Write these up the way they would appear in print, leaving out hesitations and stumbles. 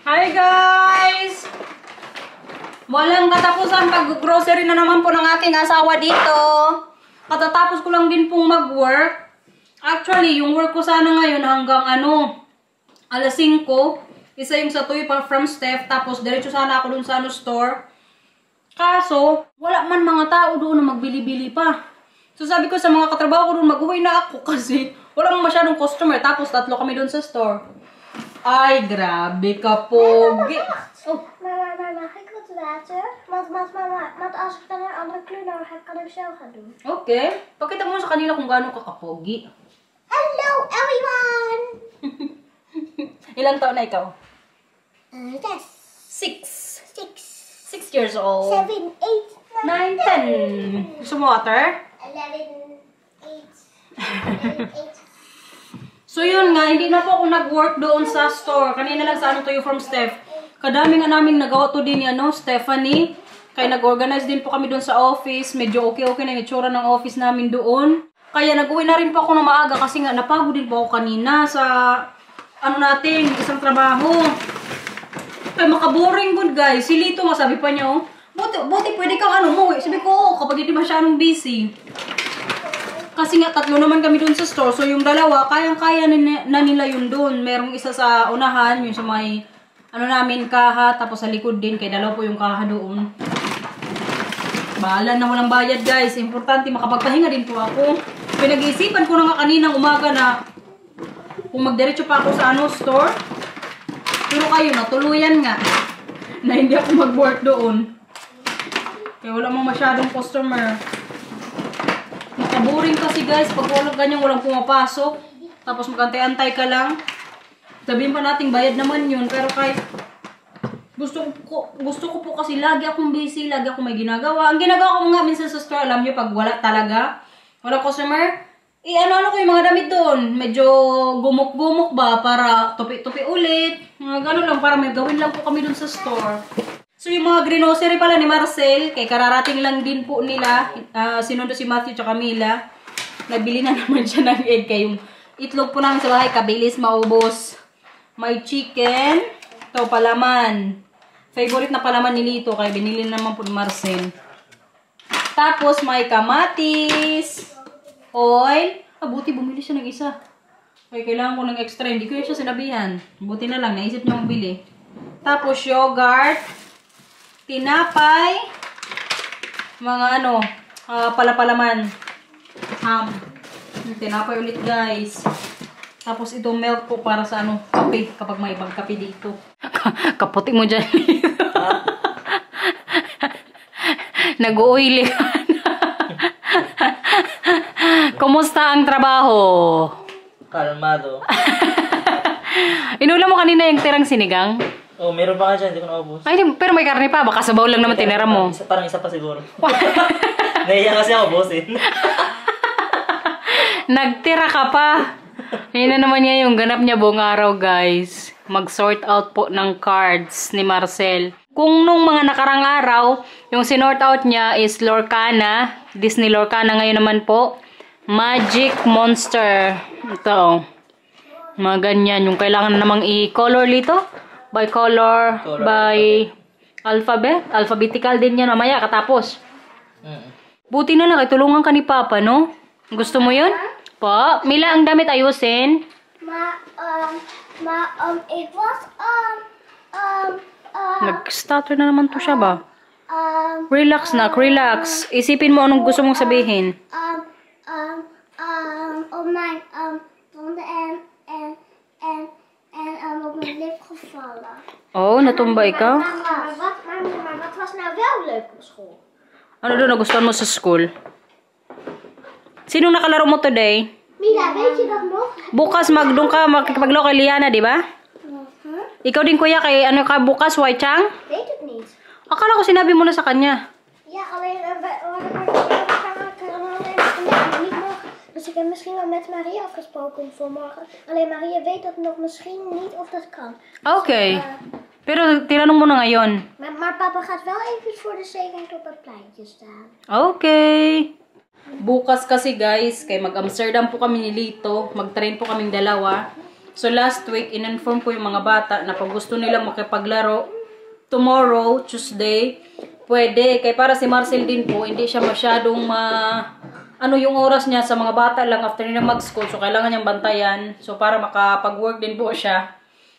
Hi guys! Walang katapusan pag-grocery na naman po ng aking asawa dito. Katatapos ko lang din pong mag-work. Actually, yung work ko sana ngayon hanggang alas 5. Isa yung sa Toy from Steph. Tapos diretso sana ako dun sa store. Kaso, wala man mga tao doon na magbili-bili pa. So sabi ko sa mga katrabaho ko doon, mag-uwi na ako kasi wala mang masyadong customer. Tapos 3 kami doon sa store. Ay, grabe ka, pogi. Oh. Mama, mag ik wat water? Want als ik dan een andere kleur nodig heb, kan ik zo gaan doen. Okay. Pakita mo sa kanila kung gaano ka kapogi. Hello, everyone! Ilang taon na ikaw? Yes. 6 years old. 7, 8, 9, 10. Gusto mo water? 11, 8. So yun nga, hindi na po ako nag-work doon sa store. Kanina lang sa Toy from Steph. Kadami nga namin nagawa to din ni Stephanie. Kaya nag-organize din po kami doon sa office. Medyo okay na yung itsura ng office namin doon. Kaya nag-uwi na rin po ako ng maaga kasi nga napagod din po ako kanina sa isang trabaho. Kaya makaboring good guys. Si Lito nga sabi pa niya, buti pwede kang umuwi. Sabi ko, kapag hindi masyadong busy. Kasi nga 3 naman kami doon sa store. So yung dalawa, kayang-kaya na nila yun doon. Merong isa sa unahan, yung sa may namin kaha. Tapos sa likod din, kaya dalawa po yung kaha doon. Bahala na walang bayad guys. Importante makapagpahinga din po ako. Pinag-iisipan ko na nga kaninang umaga na kung magdiretso pa ako sa store. Pero kayo, natuluyan nga na hindi ako mag-work doon. Kaya wala mang masyadong customer. Boring kasi guys, pag walang pumapasok, tapos magantay-antay ka lang. Sabihin pa natin bayad naman yun, pero kahit gusto ko po kasi lagi akong busy, lagi akong may ginagawa. Ang ginagawa ko nga minsan sa store, alam nyo, pag wala talaga, wala customer, ko yung mga damit doon. Medyo gumuk-gumuk ba, para tupi-tupi ulit. Mga gano'n lang, para may gawin lang po kami doon sa store. So yung mga grocery pala ni Marcel, kay kararating lang din po nila, sinundo si Matthew at Camila. Nabili na naman siya ng egg, kay yung itlog po namin sa bahay, kabilis maubos. May chicken, ito palaman. Favorite na palaman ni Lito, kaya binili naman po ni Marcel. Tapos may kamatis, oil. Buti bumili siya ng isa. Kaya kailangan ko ng extra, hindi ko yun siya sinabihan. Buti na lang, naisip niya magbili. Tapos yogurt, tinapay, mga palapalaman, ham. Tinapay ulit guys. Tapos itong milk po para sa kape, kapag may ibang kape dito. Kaputi mo dyan. Nag-uoily ka na. Kumusta ang trabaho? Kalmado. Inulam mo kanina yung tirang sinigang? Oh, meron pa nga dyan, hindi ko naubos. Ay, pero may karne pa. Baka sabaw lang naman tinira mo. Parang isa pa siguro. Nahiya kasi ako, bossin. Nagtira ka pa. Ayun na naman niya yung ganap niya buong araw, guys. Mag-sort out po ng cards ni Marcel. Kung nung mga nakarang araw, yung sinort out niya is Lorcana. Disney Lorcana ngayon naman po. Magic Monster. Ito. Mga ganyan. Yung kailangan namang i-color dito. By color, by alphabetical din yan mamaya katapos. Buti na lang, tulungan ka ni Papa, no? Gusto mo yun? Po, Mila, ang damit ayusin. It was, Nag-stutter na naman to siya ba? Relax na, relax. Isipin mo anong gusto mong sabihin. Op mijn lip gevallen. Oh, natumba ikaw? Maar wat was nou wel leuk op school? Ano doon nagustuhan mo sa school? Sino nakalaro mo today? Mila, weet je dat nog? Bukas magdoon ka makikipaglaro kay Liana, di ba? Ikaw din kuya, kay ka bukas, Wai Chang? Weet het niet. Akala ko sinabi mo na sa kanya. Ja, alleen niet nog. Dus ik heb misschien wel met Maria afgesproken voor morgen. Alleen Maria weet dat nog misschien niet of dat kan. Okay. Pero tinanong mo na ngayon. Maar papa gaat wel even voor de zekerheid op het pleintje staan. Okay. Bukas kasi guys, kay mag-Amsterdam po kami ni Lito. Mag-train po kaming dalawa. So last week, in-inform ko yung mga bata na pag gusto nilang makipaglaro tomorrow, Tuesday, pwede. Kaya para si Marcel din po, hindi siya masyadong ano yung oras niya sa mga bata lang after nila mag-school. So kailangan niyang bantayan. So para makapag-work din po siya.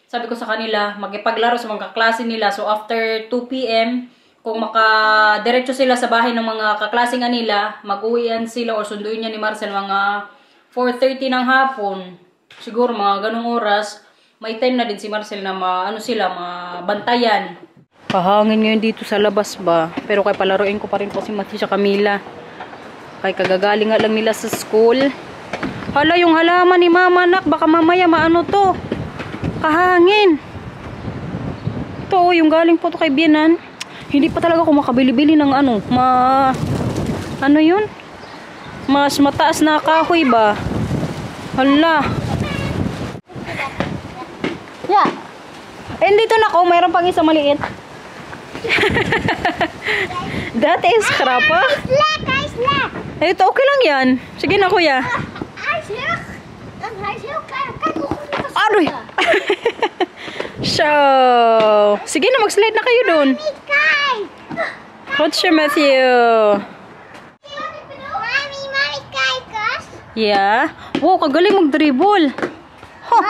Sabi ko sa kanila, makipaglaro sa mga kaklase nila. So after 2 p.m., kung makadiretso sila sa bahay ng mga kaklase nga nila, mag-uwian sila or sunduin niya ni Marcel mga 4:30 ng hapon. Siguro mga ganong oras, may time na din si Marcel na mabantayan. Pahangin ngayon dito sa labas ba? Pero kay palaruin ko pa rin po si Matthew sa Camila. Kay kagagaling nga lang nila sa school. Hala, yung halaman ni Mama, nak, baka mamaya maano to. Kahangin. Ito, yung galing po to kay Bianan. Hindi pa talaga ako makabili-bili ng ano, ano yun? Mas mataas na kahoy ba? Hala. Yeah. Eh, dito na ako, mayroon pang isang maliit. That is krapa. Eh, ito okay lang yan. Sige na, kuya. Aroy. So, sige na, mag-slide na kayo dun. What's your Matthew? Yeah. Wow, kagaling mag-dribble. Huh.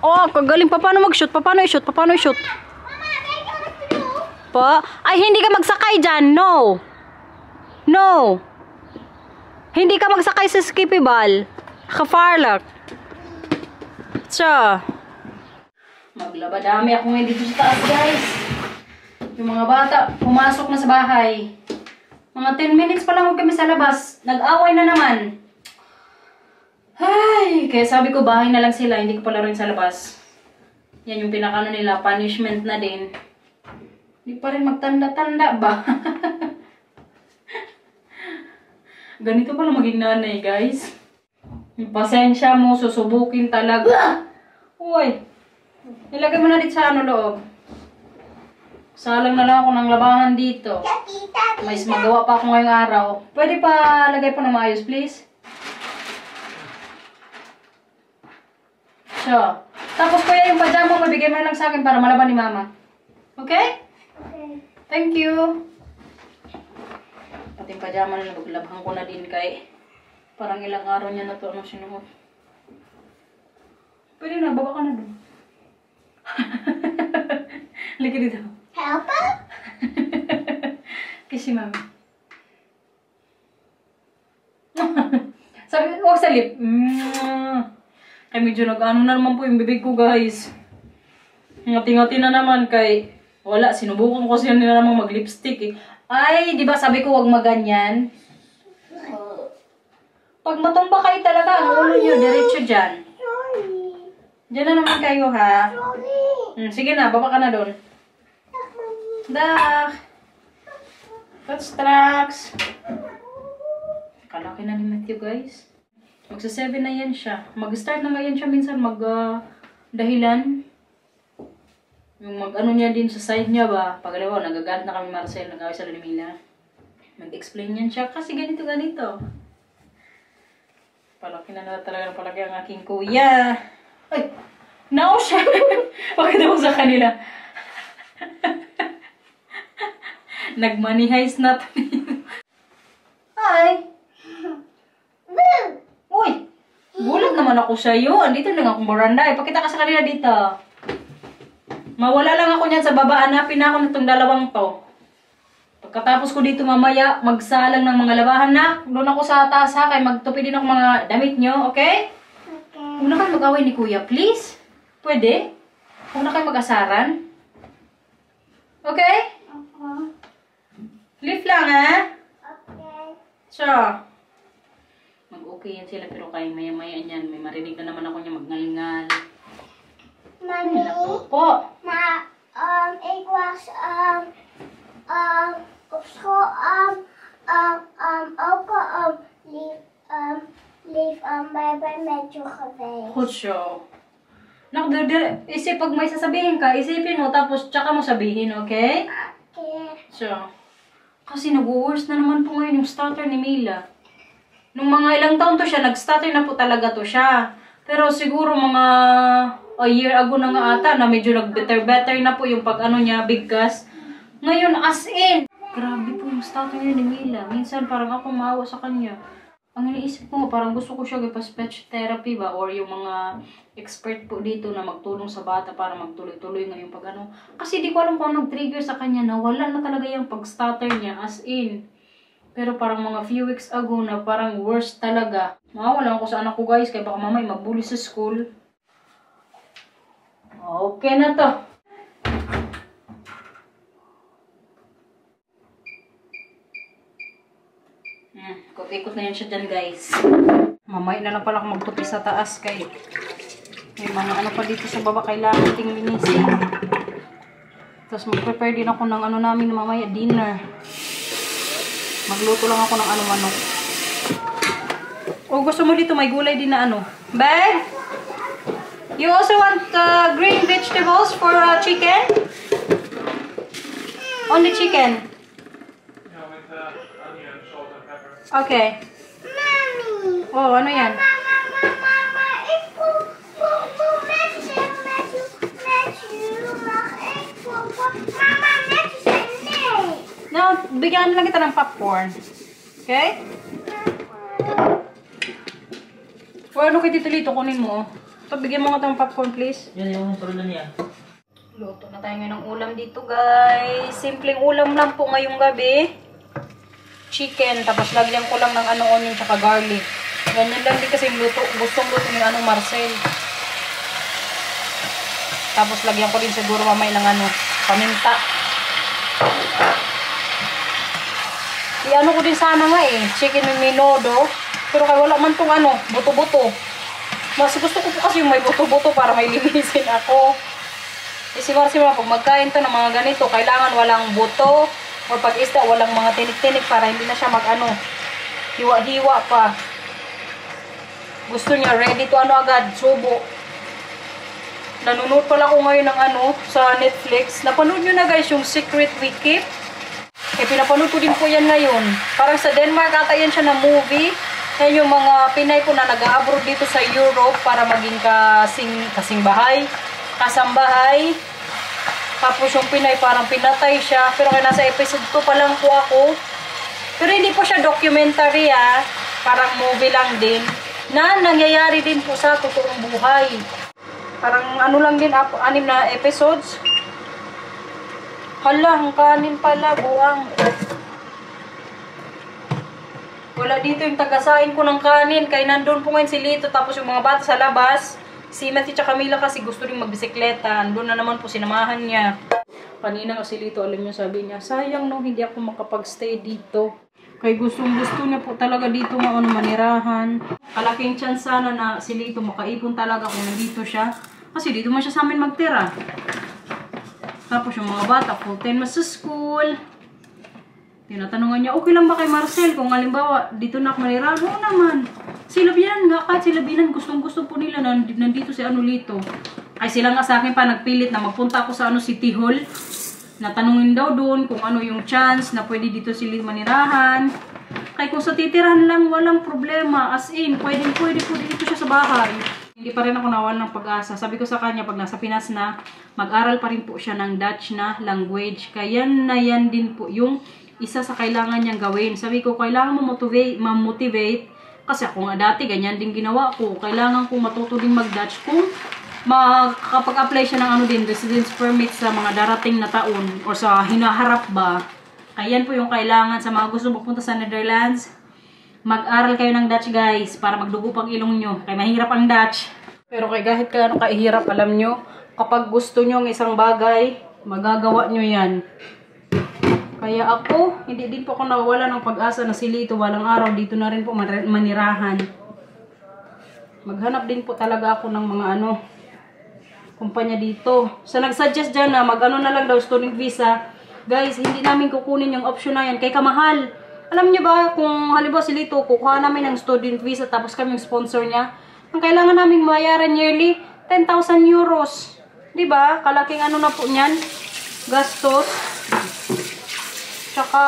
Oh, kagaling. Paano mag-shoot? Paano i-shoot? Paano i-shoot? Pa? Ay, hindi ka magsakay dyan. No. No. Hindi ka magsakay sa skippy ball. Kafarlak. Siya. Maglabadami ako ngayon dito sa taas, guys. Yung mga bata, pumasok na sa bahay. Mga 10 minutes pa lang kami sa labas. Nag-away na naman. Ay, kaya sabi ko bahay na lang sila. Hindi ko pala rin sa labas. Yan yung pinakano nila. Punishment na din. Hindi pa rin magtanda-tanda ba? Ganito pala maging nanay, guys. Pasensya mo, susubukin talaga. Uy, ilagay mo na dito sa ano loob. Salang na lang ako ng labahan dito. May magawa pa ako ngayong araw. Pwede pa lagay po ng maayos, please? So, tapos kuya yung pajama mo, bigay mo na lang sa akin para malaban ni Mama. Okay? Okay. Thank you. Pati yung pajama na naglabhan ko na din kay parang ilang araw niya na to ano sinuot. Pwede na, baba ka na doon. Halika dito. Help? Kiss si Mami. Sabi, huwag sa lip. Kaya medyo nag-ano na naman po yung bibig ko, guys. Ngati-ngati na naman kay wala, sinubukan ko siya nila namang mag-lipstick eh. Ay, di ba sabi ko huwag maganyan? Pag matumba kayo talaga, ang ulo nyo, diretso dyan. Sorry. Diyan na naman kayo, ha? Sorry. Sige na, baba ka na doon. Dak! That's tracks. Kalaki na ni Matthew, guys. Magsa 7 na yan siya. Mag-start na nga yan siya minsan mag-dahilan. Yung mag-ano niya din sa side niya ba. Pagalawa, nagagalit na kami Marcel, nag-away sa Lunimila. Mag-explain yan siya kasi ganito. Palaki na talaga ng palaki ang aking kuya. Ay! Nao siya! Bakit ako sa kanila? Nagmanihays na to. Hi! Uy! Gulat naman ako sa'yo. Andito lang akong baranda. Ipakita ka sa kanila dito. Mawala lang ako niyan sa baba. Hanapin ako na itong dalawang to. Pagkatapos ko dito mamaya, magsalang ng mga labahan na. Doon ako sa taas ha. Kaya magtupi din ako mga damit nyo. Okay? Okay. Huwag na kayo mag-away ni Kuya, please. Pwede? Huwag na kayo mag-asaran. Okay? Lift lang ha? Okay. So, mag-okay yan sila pero kaya maya-maya niyan. May marinig na naman ako niya magngalingal. Mommy, Po. ik was op school ook lief bij Matthew geweest. Good show. Isip, pag may sasabihin ka, isipin mo tapos tsaka mo sabihin, okay? Okay. So, kasi nag-worse na naman po ngayon yung starter ni Mila. Nung mga ilang taon to siya, nag-stutter na po talaga to siya. Pero siguro mga a year ago na nga ata na medyo nag-better na po yung pag-ano niya, bigkas. Ngayon, as in, grabe po yung stutter niya ni Mila. Minsan parang ako maawa sa kanya. Ang iniisip ko, parang gusto ko siya ipa-speech therapy ba or yung mga expert po dito na magtulong sa bata para magtuloy-tuloy ngayong pag-ano. Kasi di ko alam kung anong trigger sa kanya na wala na talaga yung pag-stutter niya as in. Pero parang mga few weeks ago na parang worst talaga. Wala ako sa anak ko guys, kaya baka mamay magbully sa school. Okay na to. Ikot-ikot na yan siya dyan guys. Mamay na lang pala ako magtupi sa taas kay may mga ano pa dito sa baba kailangan ting linisin. Tapos mag-prepare din ako ng ano namin mamaya dinner. Magluto lang ako ng ano manok. O gusto mo dito may gulay din na ano. Bag? You also want green vegetables for chicken? Only chicken? Okay. Mami! Oh, ano yan? Mama, ik voel met je mag ik Mama, met je zei nee. No, bigyan lang kita ng popcorn. Okay? O ano kay Tito Lito, kunin mo. Ito, bigyan mo nga ng popcorn, please. Yan yung turunan niya. Luto na tayo ngayon ng ulam dito, guys. Simpleng ulam lang po ngayong gabi. Chicken, tapos lagyan ko lang ng ano onion tsaka garlic. Ganyan lang din kasi yung luto. Gustong luto ni anong Marcel. Tapos lagyan ko din siguro mamay ng ano, paminta. I-ano ko din sana nga eh, chicken with minodo. Pero kaya wala man tong ano, buto-buto. Mas gusto ko po kasi yung may buto-buto para may linisin ako. Eh si Marcel, pag magkain to ng mga ganito, kailangan walang buto. O pag isda, walang mga tinik-tinik para hindi na siya mag-ano, hiwa-hiwa pa. Gusto niya, ready to ano agad, subo. Nanonood pala ko ngayon ng ano, sa Netflix. Napanood nyo na guys yung Secret We Keep. Eh, pinapanood ko din po yan ngayon. Parang sa Denmark ata yan siya na movie. Yan yung mga Pinay po na nag-abroad dito sa Europe para maging kasingbahay, kasambahay. Tapos yung Pinay parang pinatay siya. Pero kaya nasa episode 2 pa lang po ako. Pero hindi po siya documentary ah. Parang movie lang din. Na nangyayari din po sa totoong buhay. Parang ano lang din, 6 na episodes. Hala, ang kanin pala, buang. Wala dito yung tagasain ko ng kanin. Kaya nandun po ngayon si Lito. Tapos yung mga bata sa labas. Si Matthew at Camila kasi gusto rin magbisikleta. Andun na naman po sinamahan niya. Kanina kasi Lito, alam niyo, sabi niya, sayang no, hindi ako makapag-stay dito. Kaya gustong-gusto niya po talaga dito manirahan. Kalaking chance sana na si Lito makaipon talaga kung nandito siya. Kasi dito man siya sa amin magtira. Tapos yung mga bata, full time na sa school. Tinatanungan niya, okay lang ba kay Marcel kung halimbawa dito na ako manirahan? Oo naman. Sila binan nga, kahit sila binan gustong-gusto po nila nandito si ano Lito. Ay sila nga sa akin pa nagpilit na magpunta ako sa ano City Hall. Natanungin daw doon kung ano yung chance na pwede dito sila manirahan. Kaya kung sa titirahan lang, walang problema. As in, pwede po dito siya sa bahay. Hindi pa rin ako nawalan ng pag-asa. Sabi ko sa kanya, pag nasa Pinas na, mag-aral pa rin po siya ng Dutch na language. Kaya yan din po yung isa sa kailangan niyang gawin. Sabi ko, kailangan mo ma-motivate. Kasi ako nga dati, ganyan din ginawa ko. Kailangan ko matuto din mag-Dutch kung makakapag-apply siya ng ano din, residence permit sa mga darating na taon or sa hinaharap ba. Kaya yan po yung kailangan sa mga gusto magpunta sa Netherlands. Mag-aral kayo ng Dutch guys para magdugo pang ilong nyo. Kaya mahirap ang Dutch. Pero kaya kahit kano kahirap, alam nyo, kapag gusto nyo ng isang bagay, magagawa nyo yan. Kaya ako, hindi din po ako nawawala ng pag-asa na si Lito walang araw dito na rin po manirahan. Maghanap din po talaga ako ng mga ano, kumpanya dito. So nagsuggest dyan na mag-ano na lang daw student visa. Guys, hindi namin kukunin yung option na yan kay kamahal. Alam niyo ba kung halimbawa si Lito, kukuha namin ng student visa tapos kami yung sponsor niya. Ang kailangan namin mayaran yearly, 10,000 euros. Diba? Kalaking ano na po niyan. Gastos. Tsaka,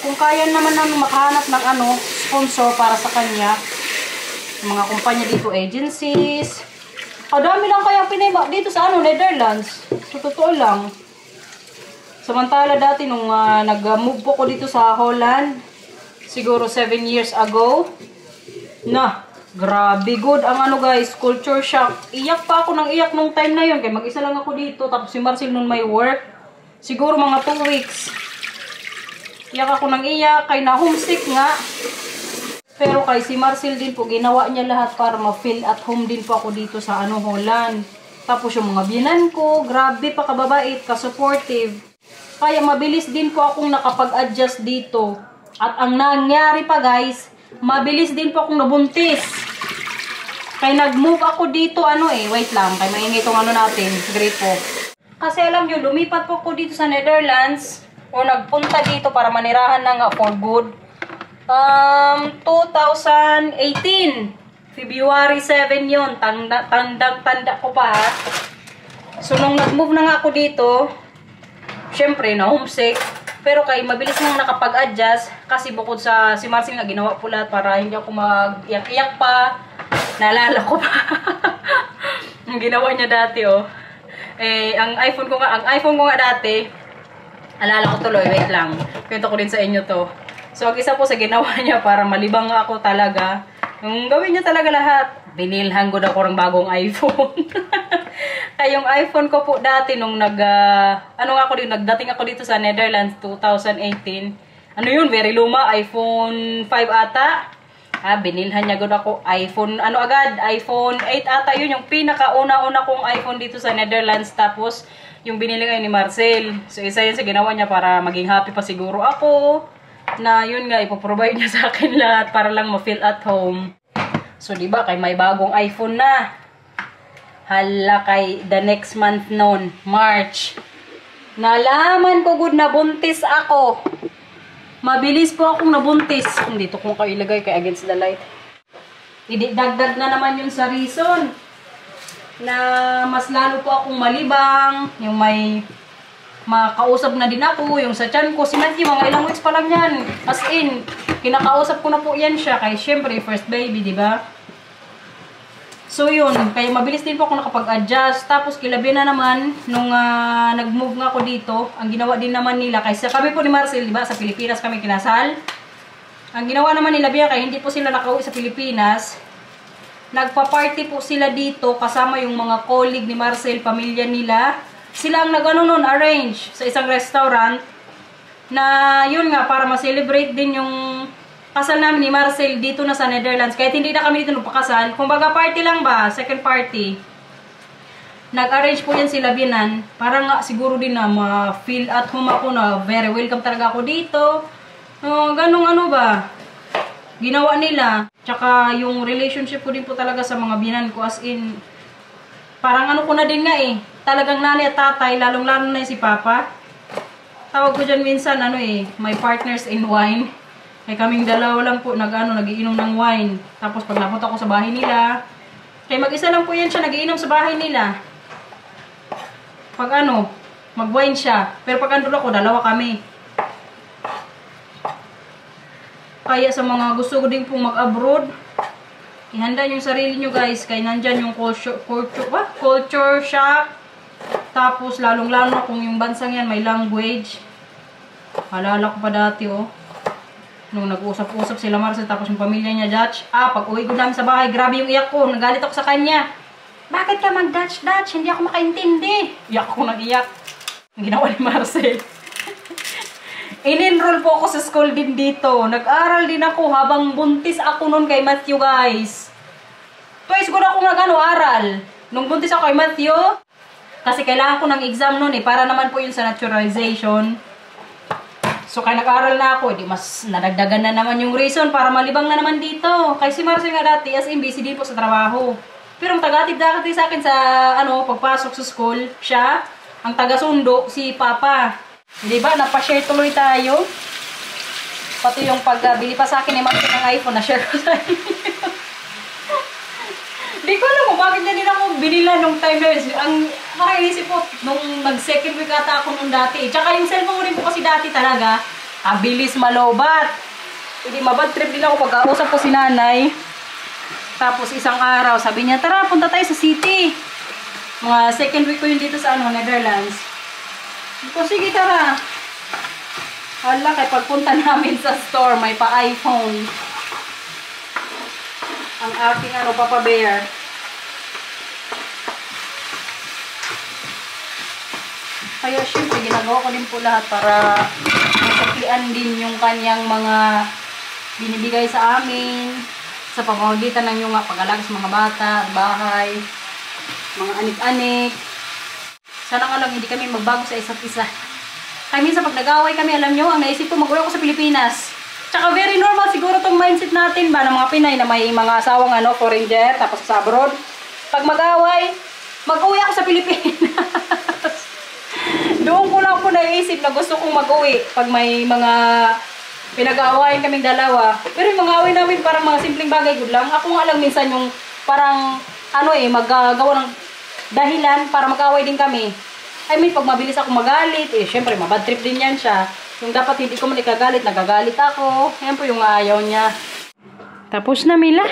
kung kaya naman namin makahanap ng ano, sponsor para sa kanya. Mga kumpanya dito, agencies. Dami lang kaya pinima dito sa Netherlands. So, totoo lang. Samantala dati nung nag-move po ko dito sa Holland, siguro 7 years ago, grabe good ang guys, culture shock. Iyak pa ako ng iyak nung time na yun. Kaya mag-isa lang ako dito. Tapos si Marcel nun may work. Siguro mga 2 weeks. Iyak ako ng iyak. Kaya na homesick nga. Pero kay si Marcel din po, ginawa niya lahat para ma-feel at home din po ako dito sa Holland. Tapos yung mga biyanan ko, grabe pa kababait, ka-supportive. Kaya mabilis din po akong nakapag-adjust dito. At ang nangyari pa guys, mabilis din po akong nabuntis. Kaya nag-move ako dito, wait lang, kaya maingay itong natin, grade po. Kasi alam nyo, lumipat po ako dito sa Netherlands, o nagpunta dito para manirahan na nga for good. 2018, February 7 yun, tanda ko pa ha. So nung nag-move na nga ako dito, syempre na homesick. Pero kay mabilis nang nakapag-adjust kasi bukod sa si Marcel nga ginawa po lahat para hindi ako mag-iyak-iyak pa. Naalala ko pa. Ang ginawa niya dati ang iPhone ko nga dati. Alala ko tuloy, wait lang. Kwento ko din sa inyo to. So ang isa po sa ginawa niya para malibang ako talaga, yung gawin niya talaga lahat. Binilhan ko daw ko ng bagong iPhone. Kaya yung iPhone ko po dati nung nagdating ako dito sa Netherlands 2018. Very luma, iPhone 5 ata. Binilhan niya gud ako iPhone, iPhone 8 ata yun, yung pinakauna-una kong iPhone dito sa Netherlands. Tapos yung binili ngayon ni Marcel. So isa yun sa ginawa niya para maging happy pa siguro ako. Na yun nga, ipoprovide niya sa akin lahat para lang ma-feel at home. So, diba, kay may bagong iPhone na. Hala, kay the next month noon, March. Nalaman ko good na buntis ako. Mabilis po akong nabuntis. Dito kung kayo ilagay kay against the light. Dagdag na naman yun sa reason. Na mas lalo po akong malibang. Yung may makausap na din ako, yung sa tiyan ko, si Matthew, mga ilang weeks pa lang yan. As in, kinakausap ko na po yan siya, kaya syempre, first baby, di ba? So yun, kaya mabilis din po ako nakapag-adjust. Tapos kilabi na naman, nung nag-move nga ako dito, ang ginawa din naman nila, kaysa kami po ni Marcel, di ba, sa Pilipinas kami kinasal. Ang ginawa naman nila, kaya hindi po sila nakauwi sa Pilipinas, nagpa-party po sila dito, kasama yung mga colleague ni Marcel, pamilya nila. Sila ang arrange sa isang restaurant na yun nga, para ma-celebrate din yung kasal namin ni Marcel dito na sa Netherlands. Kahit hindi na kami dito nagpakasal. Kumbaga party lang ba? Second party. Nag-arrange po yan sila binan. Para nga siguro din na ma-feel at home ako na very welcome talaga ako dito. Ganong ba? Ginawa nila. Tsaka yung relationship ko din po talaga sa mga binan ko as in, parang ko na din nga talagang nanay at tatay, lalong-lalo na si Papa. Tawag ko dyan minsan, may partners in wine. Kaya kaming dalawa lang po, nagiinom ng wine. Tapos pag napunta ko sa bahay nila, kaya mag-isa lang po yan siya, nagiinom sa bahay nila. Pag mag-wine siya. Pero pag andun ako, dalawa kami. Kaya sa mga gusto ko din pong mag-abroad, ihanda yung sarili nyo guys, kaya nandyan yung culture shock. Tapos lalong-lalo na kung yung bansang yan may language. Halala ko pa dati nung nag-usap-usap sila Marcel, tapos yung pamilya niya Dutch. Pag uwi ko namin sa bahay, grabe yung iyak ko. Nagalit ako sa kanya. Bakit ka mag-Dutch? Hindi ako makaintindi. Iyak ako nag-iyak. Ang ginawa ni Marcel. In-enroll po ako sa school din dito. Nag-aral din ako habang buntis ako noon kay Matthew guys. Twice ko na akong aral. Nung buntis ako kay Matthew, kasi kailangan ko ng exam noon para naman po yun sa naturalization. So kaya nag-aral na ako, mas nadagdagan na naman yung reason para malibang na naman dito. Kasi si Marcel nga dati, as in busy din po sa trabaho. Pero ang taga-atid sa akin sa pagpasok sa school, siya, ang taga-sundo, si Papa. Diba, napashare tuloy tayo. Pati yung pagbili pa sa akin ni Marcel ng iPhone, na-share ko sa inyo. Di ko alam kung bakit na din ako binila nung time na yun. Ang nakainisip po, nung nag-second week ata ako nung dati. Tsaka yung cellphone ko rin po kasi dati talaga, bilis malobat. Hindi mabad trip din ako pagkausap ko si nanay. Tapos isang araw, sabi niya, tara, punta tayo sa city. Mga second week ko yun dito sa Netherlands. So, sige, tara. Hala, kay pagpunta namin sa store, may pa-iPhone. Ang aking Papa Bear. Kaya syempre, ginagawa ko din po lahat para masuklian din yung kanyang mga binibigay sa amin. Sa pamamagitan ng yung pag-alaga sa mga bata, bahay, mga anik-anik. Sana nga lang hindi kami magbago sa isa't isa. Kaya minsan pag nag-away kami, alam nyo, ang naisip ko mag-uwi ako sa Pilipinas. Tsaka very normal siguro tong mindset natin ba ng mga Pinay na may mga asawang foreigner tapos sa abroad. Pag mag-away, mag-uwi ako sa Pilipinas. Doon ko lang po naisip na gusto kong mag-uwi pag may mga pinag-aawayan kaming dalawa. Pero yung mga away namin parang mga simpleng bagay, good lang. Ako nga lang minsan yung parang maggagawa ng dahilan para mag-away din kami. I mean, pag mabilis ako magalit, syempre, mabad trip din yan siya. Yung dapat hindi ko man ikagalit, nagagalit ako. Yan po yung ayaw niya. Tapos na, Mila.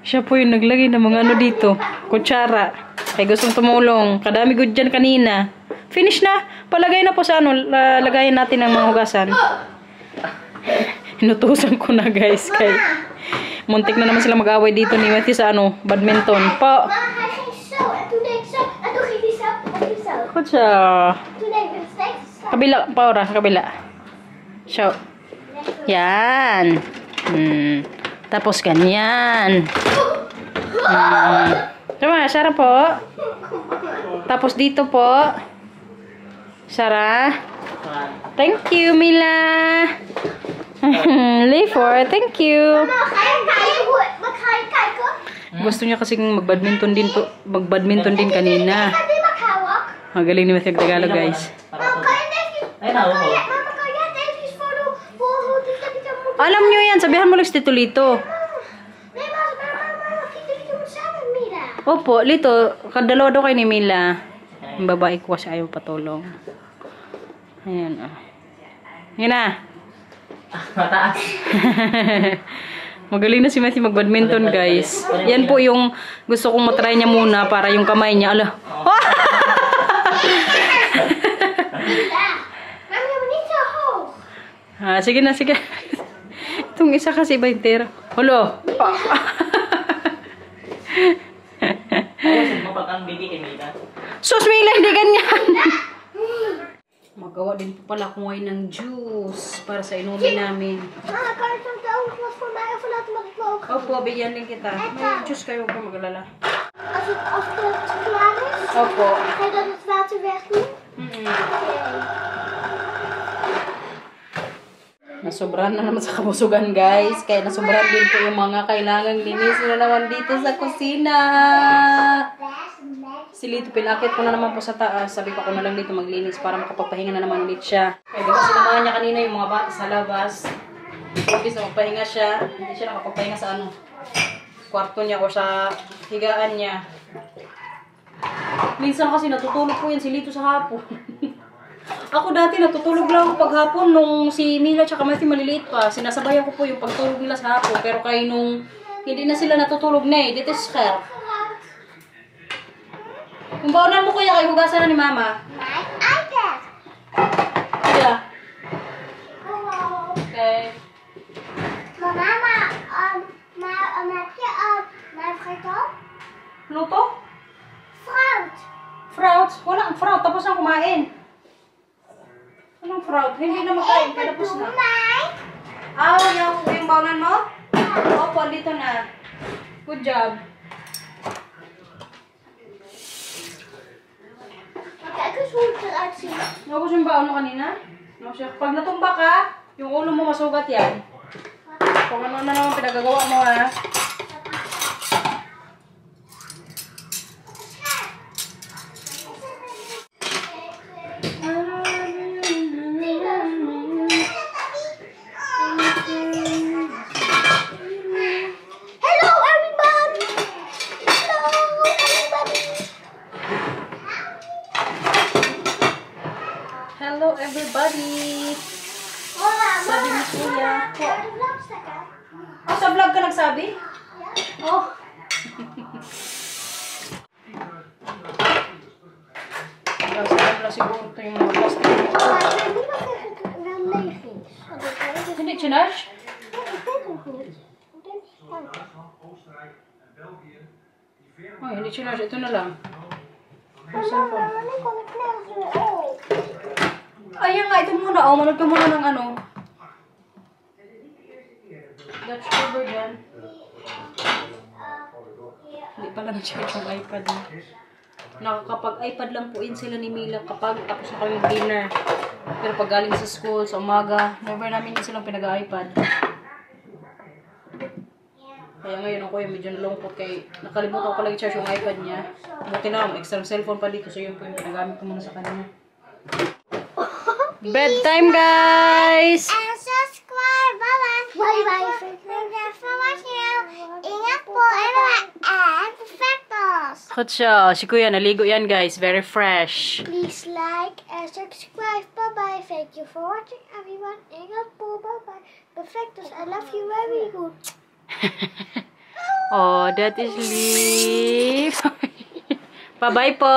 Siya po yung naglagay ng mga dito. Kutsara. Kaya gustong tumulong. Kadami good dyan kanina. Finish na. Palagay na po sa lagayan natin ng mga hugasan. Inutusan ko na, guys. Kay muntik na naman sila mag-away dito ni Matthew sa badminton. Po. Kutsa. Kabila, Paura, kabila. Show. Yan. Tapos ganyan. Tama, Sarah po. Tapos dito po. Sarah. Thank you, Mila. Layfor, thank you. Gusto niya kasing mag-badminton din kanina. Magaling ni Matthew Tagalog, guys. Alam niyo yan, sabihan mo lang si Tito Lito. Opo, Lito, kadalawa daw kayo ni Mila. Yung babae ko kasi ayaw patulong. Ayan, Yan na. Mataas. Magaling na si Matthew mag-badminton, guys. Yan po yung gusto kong matry niya muna para yung kamay niya. Ala. Sige na, sige. Itong isa kasi 20. Hulo. Ayos mo pag ang baby kay Mila. Sus, Mila, hindi ganyan. Magawa din po pala ako ngayon ng juice para sa inumin namin. Opo, bigyan din kita. May juice kayo, huwag kang mag-alala. Opo. Nasobrahan na naman sa kabusugan, guys. Kaya nasobrahan din po yung mga kailangang linis na naman dito sa kusina. Si Lito, pinakit ko na naman po sa taas. Sabi ko na lang dito maglinis para makapagpahinga na naman ulit siya. Kaya di kasi naman niya kanina yung mga bata sa labas. Sabi sa magpahinga siya. Hindi siya nakapagpahinga sa kwarto niya o sa higaan niya. Minsan kasi natutulog po yan si Lito sa hapon. Ako dati natutulog lang ako paghapon nung si Mila tsaka Matthew maliliit pa. Sinasabayan ko po yung pagtulog nila sa hapon. Pero kaya nung hindi na sila natutulog na dito is fair. Kung baunan mo kuya, kayo hugasan na ni Mama. Kuya. Okay. Mama, Luto? Fruit. Fruits? Walang fruit. Tapos na kumain. Anong fruit? Hindi na makain. Tapos na. Yung baunan mo? Opo, dito na. Good job. Tapos yung baon mo kanina? Pag natumba ka, yung ulo mo masugat yan. Kung ano na naman pinagagawa mo, ha? Hello everybody! Sa vlog ka nagsabi? Oh. Wala siguro ito yung mga plastic. Hindi ba wel leeg is? Hindi, chinarge? Ik weet het niet. Ik denk het kan. Ay, hindi chinarge. Ito na lang. Mama, wanneer kon ik nergens meer op? Ayan nga, ito muna. Oh, manood ka muna ng ano. Dutch cover yan. Hindi pala na-charge yung iPad mo. Nakakapag-iPad lang po in sila ni Mila kapag tapos na kami dinner. Pero pag galing sa school, sa umaga, never namin yun silang pinag-iPad. Kaya ngayon ako yung medyo nalungkot kay nakalimutan ko pala i-charge yung iPad niya. Buti na lang, extra cellphone pa dito. So yun po yung pinagamit ko muna sa kanya. Bedtime, guys! En subscribe. Bye-bye. Bye-bye. Thanks for watching. Ingat po. En perfectos. Goed zo. Si Kuya, naligo yan, guys. Very fresh. Please like and subscribe. Bye-bye. Thank you for watching, everyone. Ingat po. Bye-bye. Perfectos. I love you very good. Oh, that is lief. Bye-bye po.